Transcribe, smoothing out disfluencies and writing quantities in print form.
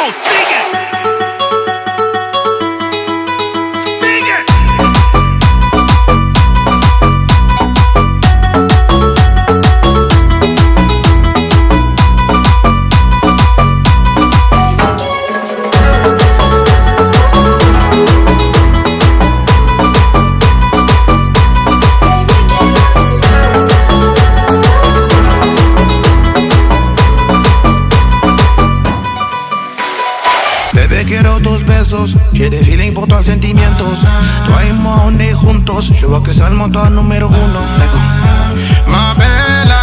Oh, sigue. Sigue. Bebé, quiero tus besos. J'ai des feelings pour tus sentimientos. Toi et moi, on est juntos. Je vois que c'est le moteur numéro 1. Ma bella.